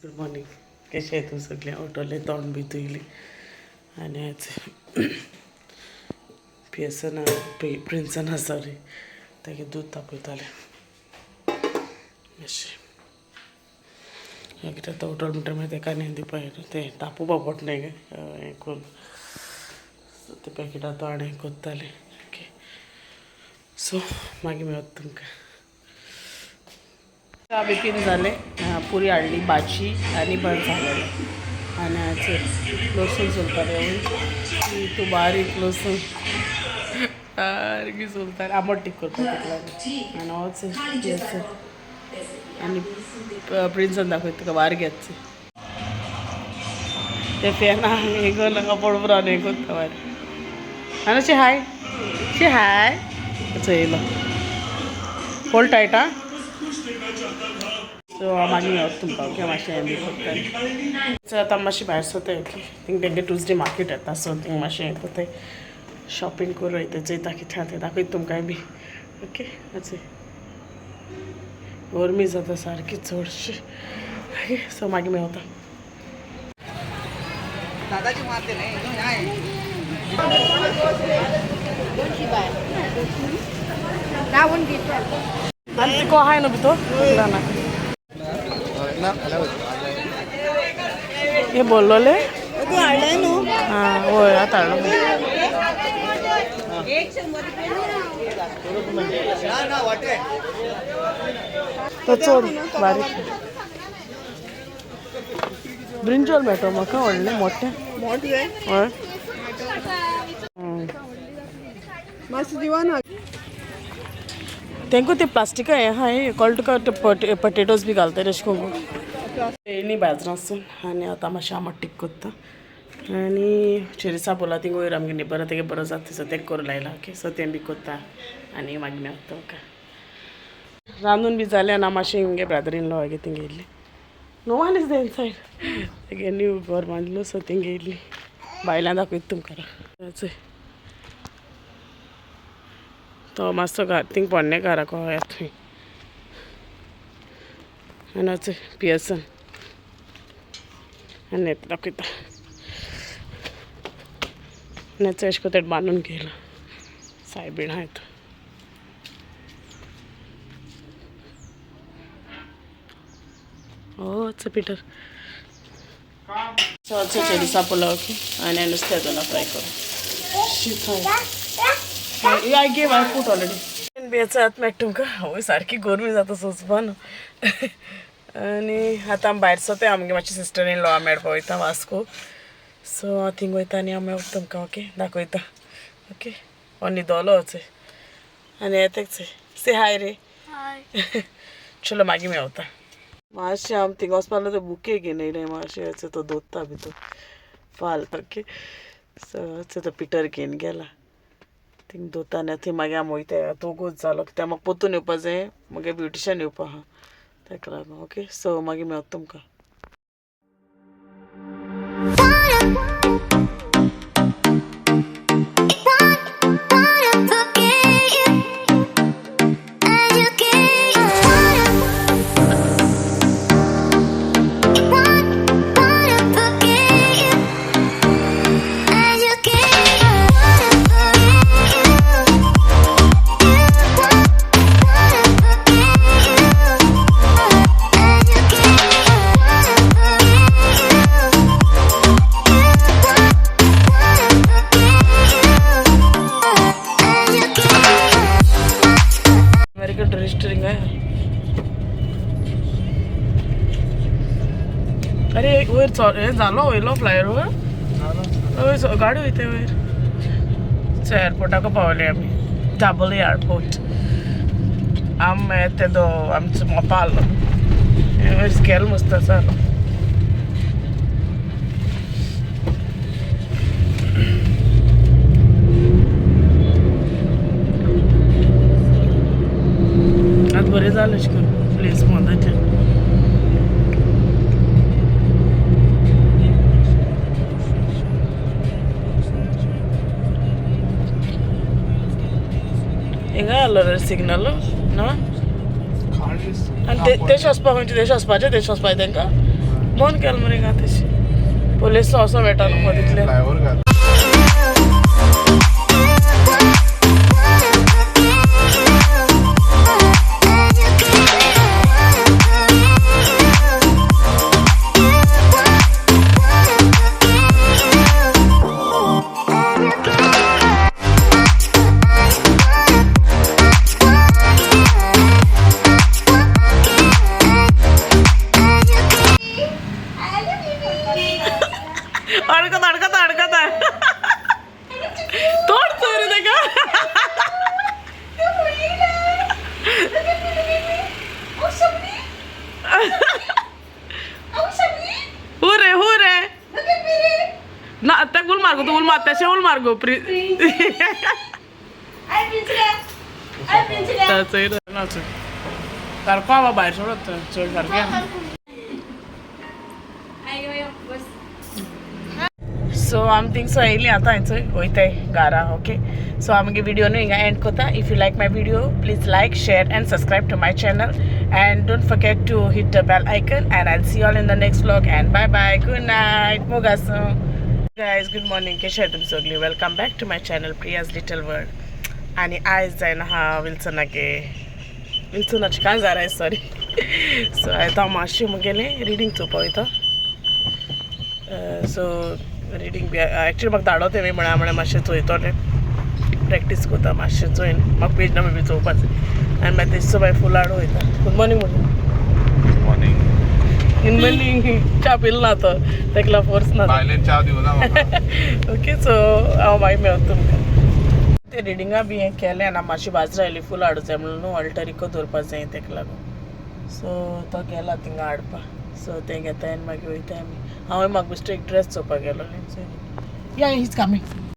Good morning. कशें आहे तूं सगळें? उठवले तोंड बी तुयली आनी आज पियसना प्रिन्सना सॉरी तागे दूद तापयतालें अशें कित्याक तो उठोल म्हणटा मागीर ताका न्ही दिवपा तें तापोवपा पडटा न्ही हें करून सो ते पॅकेटा तो आनी कोत्तालें ओके. सो मागीर मेळत तुमकां. चा बेगीन जालें. पुरी हाडली भाजी आनी बरें जालेलें आनी हाचे लसूण सोलतालें तूं बारीक लसूण सारकी सोलतालें आंबट तीख करपाक लागलें आनी होच आनी प्रिन्सान दाखयता तुका वार घेतचे ते फेना हें कर नाका पडबरो आनी हें करता वार आनी शी हाय येयलो होल्ड टायट आं. सो मागीर मेळत तुमकां ओके. मातशें हें बी करतालें. सो आतां मातशें भायर सरताय ओके. थिंग तेंगे ट्युजडे मार्केट येता सो थिंग मातशें हें करताय शॉपिंग करून वयता चयता कितें आहा तें दाखयता तुमकां बी ओके. आतां गरमी जाता सारकी चडशी ओके. सो मागीर मेळता. दादाची मारते नाही आनी तिको आहाय न्हू भितर ना हे बोललोले तू हाडलाय न्हू. हां वय आतां हाडलो तो चड बारीक ब्रिंजॉल मेळटो म्हाका व्हडलें मोठें मोठे हय मस्त दिवाना तेंकू ते प्लास्टिका हें आहाय कळटा तुका पटेटोज बी घालता अशें करून येयली बाजरांसून आनी आतां मातशें आंबट तीख करता आनी शिरसा बोला थिंग वयर आमगे नेबर तेगे बरो जाता सो तें करूं लायला ओके. सो तें बी करता आनी मागीर मेळटा म्हाका. रांदून बी जालें आनी हांव मातशें हिंगे ब्रदर इन लॉ हेगे थिंग येयल्ली. No one is there inside तेगे न्यू घर बांदलो सो थिंग येयल्ली भायल्यान दाखयता तुमकां. तो मातसो घार थिंग पोन्ने घाराको येता थंय आनी वच पियर्सन आनी येता दाखयता नेचो एशें कोन्न बांदून घेयला सायबीण आहाय तो. ओ पिटर सो चेडिसा पुलाव ओके आनी नुस्तें येतलो फ्राय करून शीत आय गेव आय पूट ऑलरेडी बेचात मेळटा तुमकां. हय सारकी गरमी जाता सोचपा न्हू आनी आतां भायर सरता आमगे मातशी सिस्टर इन लॉ मेळपा वयता वास्को. सो हांव थिंग वयता आनी हांव मेळटा तुमकां ओके दाखयता ओके. हो न्हिदोलो वचय आनी येता से हाय रे चलो मागीर मेळता. मातशें आम थिंग वचपा लागलो तो बुके घेवन येयलें मातशें हेचो तो दोत्ता भितर फाल ओके. सो तो पिटर घेवन गेला थिंग दोता आनी थंय मागीर आमी वयता तोगूच जालो कित्याक म्हाका पोत्तून येवपा जाय म्हगे ब्युटिशन येवपा आहा ताका लागून ओके. सो मागीर मेळता तुमकां. रजिस्टरिंग आहे. अरे वयर हें जालो वयलो फ्लायओवर वयर गाडी वयता वयर. सो एअरपोर्टाक पावले आमी दाबोळे एअरपोर्ट. आम तेदो आमचो मोपा आहलो वयर गेलो मस्त आसा. आतां बरें जालें अशें करून प्लेस मोदाचें. हिंगा आहलो रे सिग्नल ना आनी देश वचपाक खंयचे देश वचपाचें तेंकां बंद केल मरे का तशी पोलीस असो भेटालो मदींतले अडकत अडकत अडकत आहे तोड चोरी दे का हू रे ना त्या गुल मार्गो तू उल मार त्याच्या उल मार्गो प्री सारको हांव भायर सोडत चड सारकें सो आम थिंगसो येयली आतां हांयसर वयताय घारा ओके सो आमगे व्हिडिओ न्हू हिंगा एंड कोता if you like my video please like share and subscribe to my channel and don't forget to hit the bell icon and I'll see all in the next vlog and bye bye good night मोगासो guys good morning कशें आहाय तुमी सगळीं welcome back to my channel Priya's little world आनी आयज जायना हा विल्सनाची कांय जाराय सॉरी सो आयतां हांव मातशें मुगेलें रिडींग चोवपा वयता सो रिडींग बी एक्चुअली म्हाका धाडोते मी म्हळ्यार मातशें चोयतोलें प्रॅक्टीस कोता मातशें चोयन म्हाका पेज नंबर बी चोवपाचें आनी मागीर तेजो भायर फूल हाडू वयता good morning morning good morning च्या पिल ना तो तेका फोर्स ना भायलें च्या दिवना ओके सो हांव मागीर मेळत तुमकां ते रिडिंगा बी हें केलें आनी मातशी बाजरा आयली फूल हाडूं जाय म्हणून न्हू ऑल्टरिको दवरपा जाय तेका लागून सो तो गेला थिंगा हाडपा सो तें घेताय आनी मागीर वयताय आमी हांवें म्हाका बेश्टो एक ड्रेस चोवपाक गेलो या हीच कामी